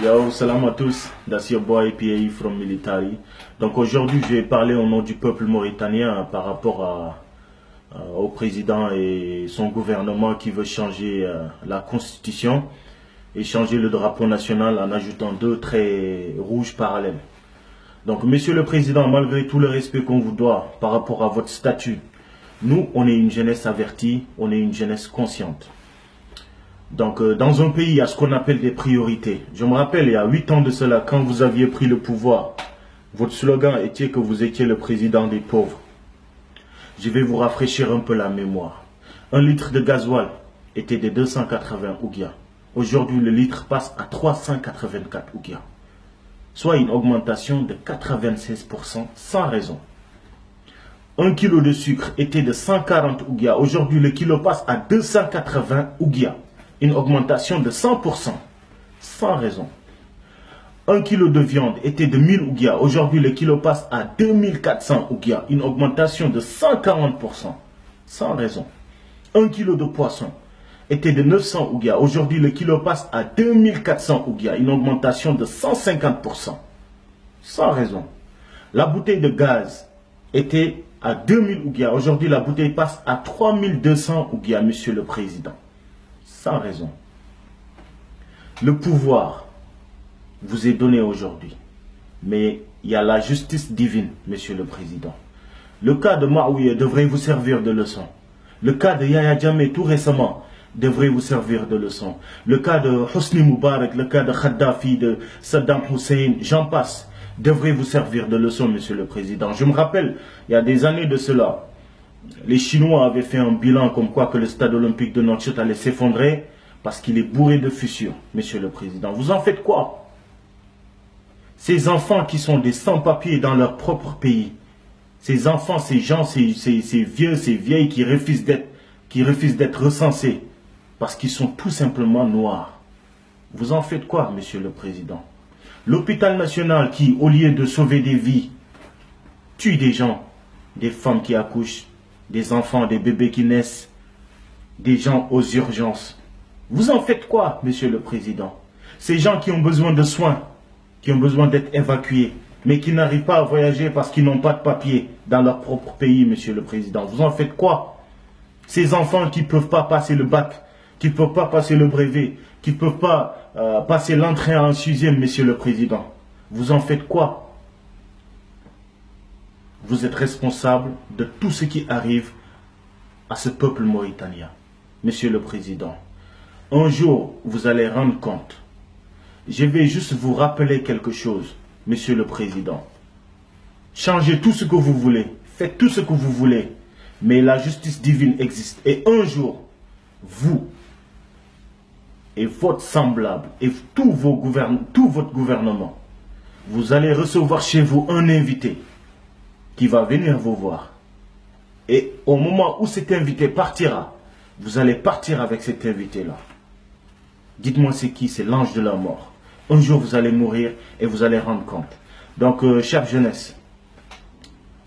Yo, salam à tous, that's your boy PAE from Military. Donc aujourd'hui, je vais parler au nom du peuple mauritanien par rapport au président et son gouvernement qui veut changer la constitution et changer le drapeau national en ajoutant 2 traits rouges parallèles. Donc, monsieur le président, malgré tout le respect qu'on vous doit par rapport à votre statut, nous, on est une jeunesse avertie, on est une jeunesse consciente. Donc, dans un pays, il y a ce qu'on appelle des priorités. Je me rappelle, il y a 8 ans de cela, quand vous aviez pris le pouvoir, votre slogan était que vous étiez le président des pauvres. Je vais vous rafraîchir un peu la mémoire. 1 litre de gasoil était de 280 ouguiya. Aujourd'hui, le litre passe à 384 ouguiya. Soit une augmentation de 96% sans raison. 1 kilo de sucre était de 140 ouguiya. Aujourd'hui, le kilo passe à 280 ouguiya. Une augmentation de 100%, sans raison. 1 kilo de viande était de 1000 ouguiya. Aujourd'hui, le kilo passe à 2400 ouguiya. Une augmentation de 140%, sans raison. 1 kilo de poisson était de 900 ouguiya. Aujourd'hui, le kilo passe à 2400 ouguiya. Une augmentation de 150%, sans raison. La bouteille de gaz était à 2000 ouguiya. Aujourd'hui, la bouteille passe à 3200 ouguiya, monsieur le président. Sans raison. Le pouvoir vous est donné aujourd'hui. Mais il y a la justice divine, monsieur le président. Le cas de Maouye devrait vous servir de leçon. Le cas de Yahya Jammeh tout récemment devrait vous servir de leçon. Le cas de Hosni Moubarak, le cas de Kadhafi, de Saddam Hussein, j'en passe, devrait vous servir de leçon, monsieur le président. Je me rappelle, il y a des années de cela, les Chinois avaient fait un bilan comme quoi que le stade olympique de Nouakchott allait s'effondrer parce qu'il est bourré de fissures, monsieur le président. Vous en faites quoi? Ces enfants qui sont des sans-papiers dans leur propre pays, ces enfants, ces gens, ces vieux, ces vieilles qui refusent d'être recensés parce qu'ils sont tout simplement noirs. Vous en faites quoi, monsieur le président? L'hôpital national qui, au lieu de sauver des vies, tue des gens, des femmes qui accouchent, des enfants, des bébés qui naissent, des gens aux urgences. Vous en faites quoi, monsieur le président? Ces gens qui ont besoin de soins, qui ont besoin d'être évacués, mais qui n'arrivent pas à voyager parce qu'ils n'ont pas de papier dans leur propre pays, monsieur le président. Vous en faites quoi? Ces enfants qui ne peuvent pas passer le bac, qui ne peuvent pas passer le brevet, qui ne peuvent pas passer l'entrée en 6e, monsieur le président. Vous en faites quoi? Vous êtes responsable de tout ce qui arrive à ce peuple mauritanien. Monsieur le président, un jour, vous allez rendre compte. Je vais juste vous rappeler quelque chose, monsieur le président. Changez tout ce que vous voulez, faites tout ce que vous voulez, mais la justice divine existe. Et un jour, vous et votre semblable et tout votre gouvernement, vous allez recevoir chez vous un invité qui va venir vous voir. Et au moment où cet invité partira, vous allez partir avec cet invité-là. Dites-moi c'est qui? C'est l'ange de la mort. Un jour vous allez mourir et vous allez rendre compte. Donc, chère jeunesse,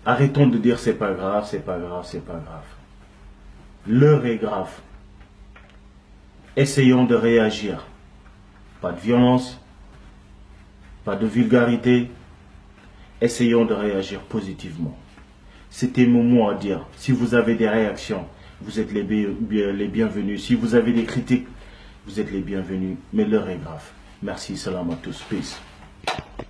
arrêtons de dire c'est pas grave, c'est pas grave, c'est pas grave. L'heure est grave. Essayons de réagir. Pas de violence, pas de vulgarité. Essayons de réagir positivement. C'était mon mot à dire. Si vous avez des réactions, vous êtes les bienvenus. Si vous avez des critiques, vous êtes les bienvenus. Mais l'heure est grave. Merci, salam à tous. Peace.